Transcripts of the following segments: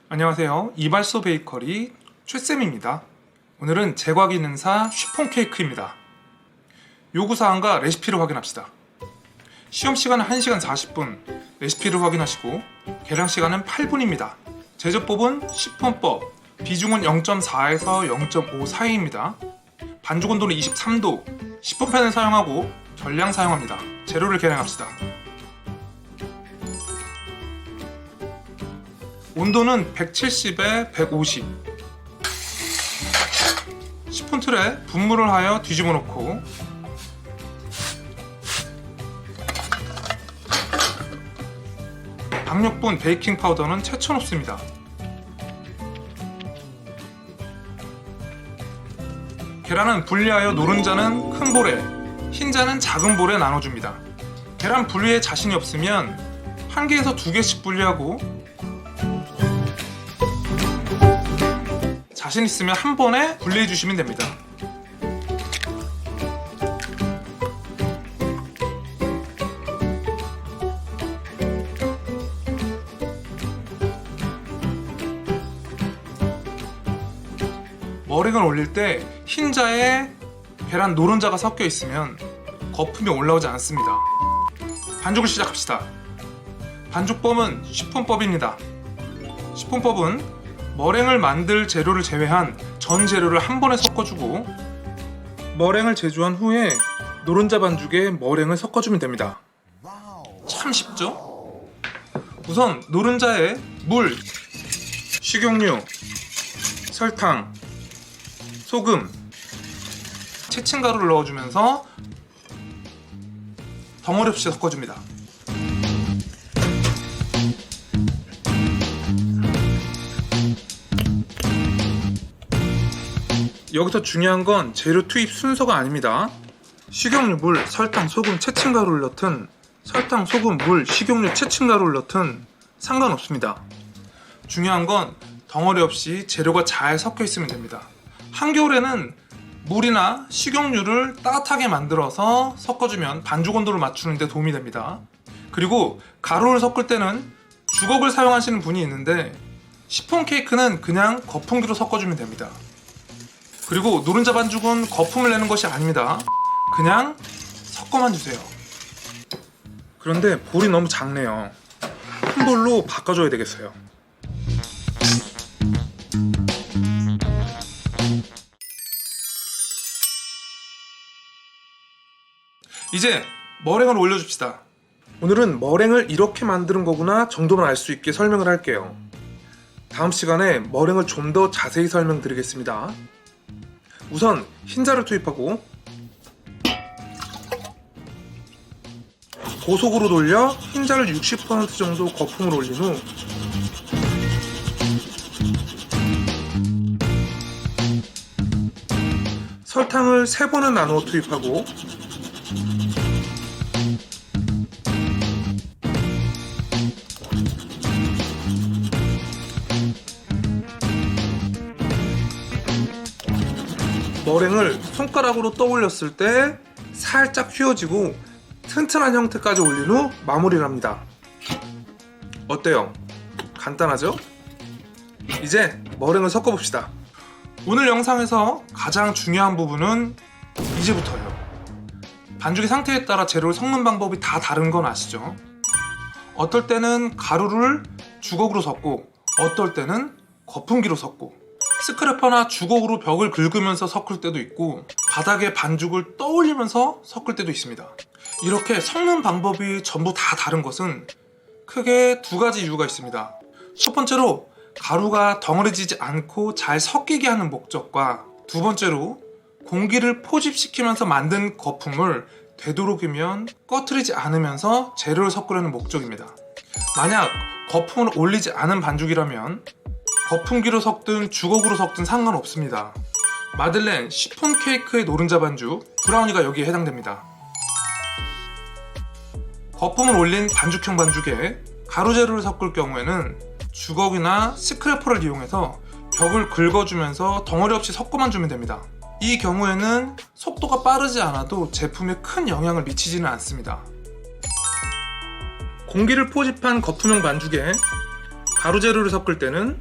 안녕하세요. 이발소 베이커리 최쌤입니다. 오늘은 제과 기능사 쉬폰 케이크입니다. 요구사항과 레시피를 확인합시다. 시험시간은 1시간 40분, 레시피를 확인하시고 계량시간은 8분입니다. 제조법은 시폰법, 비중은 0.4에서 0.5 사이입니다. 반죽 온도는 23도, 시폰팬을 사용하고 전량 사용합니다. 재료를 계량합시다. 온도는 170에 150. 시폰틀에 분무를 하여 뒤집어 놓고 박력분 베이킹 파우더는 채쳐 놓습니다. 계란은 분리하여 노른자는 큰 볼에, 흰자는 작은 볼에 나눠줍니다. 계란 분리에 자신이 없으면 1개에서 2개씩 분리하고 자신 있으면 한 번에 분리해 주시면 됩니다. 머랭을 올릴 때 흰자에 계란 노른자가 섞여 있으면 거품이 올라오지 않습니다. 반죽을 시작합시다. 반죽법은 시폰법입니다. 시폰법은 머랭을 만들 재료를 제외한 전 재료를 한 번에 섞어주고 머랭을 제조한 후에 노른자 반죽에 머랭을 섞어주면 됩니다. 참 쉽죠? 우선 노른자에 물, 식용유, 설탕, 소금, 채친 가루를 넣어주면서 덩어리 없이 섞어줍니다. 여기서 중요한 건 재료 투입 순서가 아닙니다. 식용유, 물, 설탕, 소금, 채친 가루를 넣든 설탕, 소금, 물, 식용유, 채친 가루를 넣든 상관없습니다. 중요한 건 덩어리 없이 재료가 잘 섞여 있으면 됩니다. 한겨울에는 물이나 식용유를 따뜻하게 만들어서 섞어주면 반죽 온도를 맞추는 데 도움이 됩니다. 그리고 가루를 섞을 때는 주걱을 사용하시는 분이 있는데 시폰 케이크는 그냥 거품기로 섞어주면 됩니다. 그리고 노른자 반죽은 거품을 내는 것이 아닙니다. 그냥 섞어만 주세요. 그런데 볼이 너무 작네요. 큰 볼로 바꿔줘야 되겠어요. 이제 머랭을 올려줍시다. 오늘은 머랭을 이렇게 만드는 거구나 정도만 알 수 있게 설명을 할게요. 다음 시간에 머랭을 좀 더 자세히 설명드리겠습니다. 우선 흰자를 투입하고 고속으로 돌려 흰자를 60% 정도 거품을 올린 후 설탕을 3번을 나누어 투입하고 머랭을 손가락으로 떠올렸을 때 살짝 휘어지고 튼튼한 형태까지 올린 후 마무리를 합니다. 어때요? 간단하죠? 이제 머랭을 섞어봅시다. 오늘 영상에서 가장 중요한 부분은 이제부터예요. 반죽의 상태에 따라 재료를 섞는 방법이 다 다른 건 아시죠? 어떨 때는 가루를 주걱으로 섞고 어떨 때는 거품기로 섞고 스크래퍼나 주걱으로 벽을 긁으면서 섞을 때도 있고 바닥에 반죽을 떠올리면서 섞을 때도 있습니다. 이렇게 섞는 방법이 전부 다 다른 것은 크게 2가지 이유가 있습니다. 첫 번째로 가루가 덩어리지지 않고 잘 섞이게 하는 목적과 두 번째로 공기를 포집시키면서 만든 거품을 되도록이면 꺼트리지 않으면서 재료를 섞으려는 목적입니다. 만약 거품을 올리지 않은 반죽이라면 거품기로 섞든 주걱으로 섞든 상관없습니다. 마들렌, 시폰 케이크의 노른자 반죽, 브라우니가 여기에 해당됩니다. 거품을 올린 반죽형 반죽에 가루 재료를 섞을 경우에는 주걱이나 스크래퍼를 이용해서 벽을 긁어주면서 덩어리 없이 섞어만 주면 됩니다. 이 경우에는 속도가 빠르지 않아도 제품에 큰 영향을 미치지는 않습니다. 공기를 포집한 거품형 반죽에 가루 재료를 섞을 때는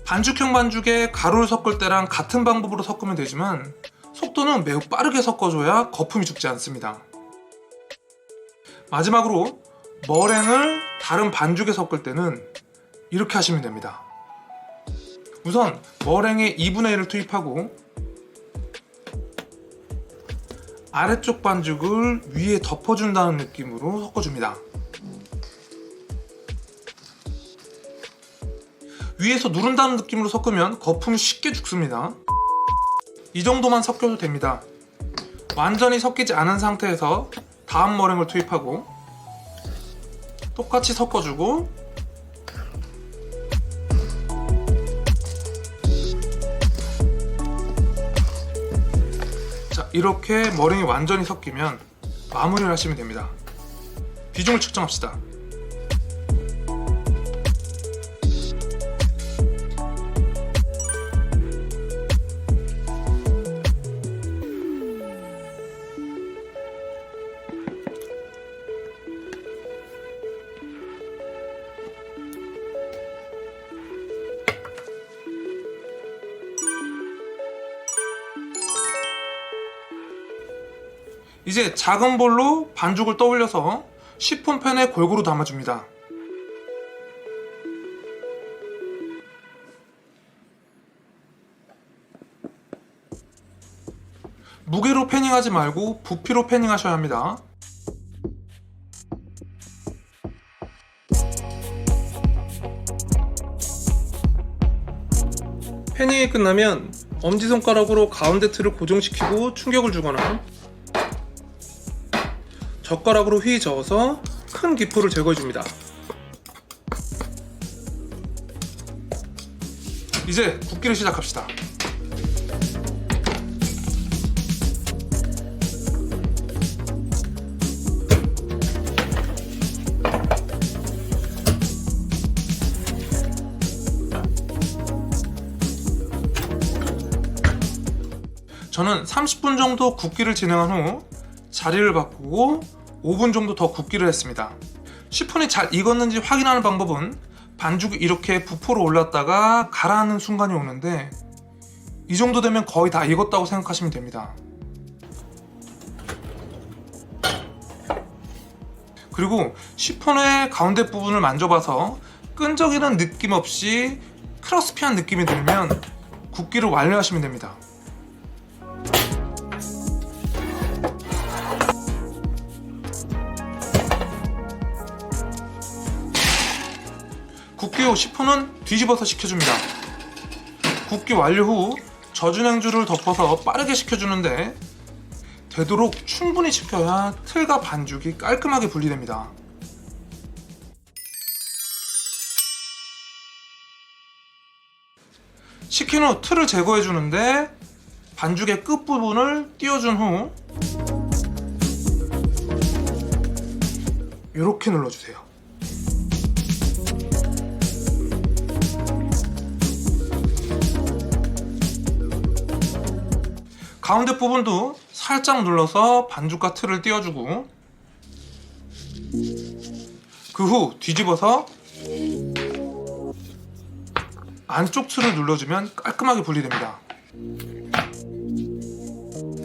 반죽형 반죽에 가루를 섞을 때랑 같은 방법으로 섞으면 되지만 속도는 매우 빠르게 섞어줘야 거품이 죽지 않습니다. 마지막으로 머랭을 다른 반죽에 섞을 때는 이렇게 하시면 됩니다. 우선 머랭에 2분의 1을 투입하고 아래쪽 반죽을 위에 덮어준다는 느낌으로 섞어줍니다. 위에서 누른다는 느낌으로 섞으면 거품이 쉽게 죽습니다. 이 정도만 섞여도 됩니다. 완전히 섞이지 않은 상태에서 다음 머랭을 투입하고 똑같이 섞어주고 자, 이렇게 머랭이 완전히 섞이면 마무리를 하시면 됩니다. 비중을 측정합시다. 이제 작은 볼로 반죽을 떠올려서 시폰팬에 골고루 담아줍니다. 무게로 패닝하지 말고 부피로 패닝하셔야 합니다. 패닝이 끝나면 엄지손가락으로 가운데 틀을 고정시키고 충격을 주거나 젓가락으로 휘 저어서 큰 기포를 제거해줍니다. 이제 굽기를 시작합시다. 저는 30분 정도 굽기를 진행한 후 자리를 바꾸고 5분 정도 더 굽기를 했습니다. 시폰이 잘 익었는지 확인하는 방법은 반죽이 이렇게 부풀어 올랐다가 가라앉는 순간이 오는데 이 정도 되면 거의 다 익었다고 생각하시면 됩니다. 그리고 시폰의 가운데 부분을 만져봐서 끈적이는 느낌 없이 크러스피한 느낌이 들면 굽기를 완료하시면 됩니다. 굽기 후 시폰은 뒤집어서 식혀줍니다. 굽기 완료 후 젖은 행주를 덮어서 빠르게 식혀주는데 되도록 충분히 식혀야 틀과 반죽이 깔끔하게 분리됩니다. 식힌 후 틀을 제거해주는데 반죽의 끝부분을 띄워준 후 이렇게 눌러주세요. 가운데 부분도 살짝 눌러서 반죽과 틀을 띄워주고 그 후 뒤집어서 안쪽 틀을 눌러주면 깔끔하게 분리됩니다.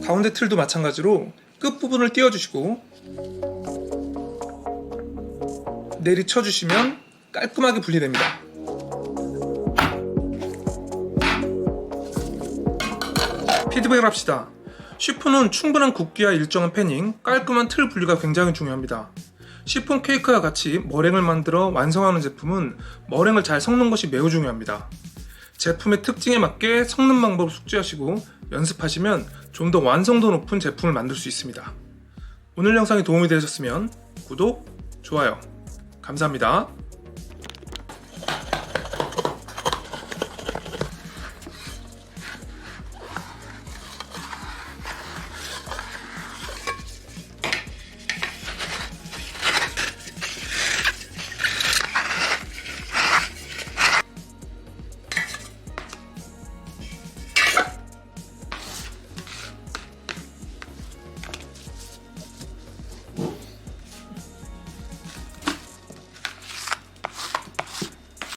가운데 틀도 마찬가지로 끝부분을 띄워주시고 내리쳐주시면 깔끔하게 분리됩니다. 피드백을 합시다. 시폰은 충분한 굽기와 일정한 패닝, 깔끔한 틀 분리가 굉장히 중요합니다. 시폰 케이크와 같이 머랭을 만들어 완성하는 제품은 머랭을 잘 섞는 것이 매우 중요합니다. 제품의 특징에 맞게 섞는 방법을 숙지하시고 연습하시면 좀 더 완성도 높은 제품을 만들 수 있습니다. 오늘 영상이 도움이 되셨으면 구독, 좋아요 감사합니다.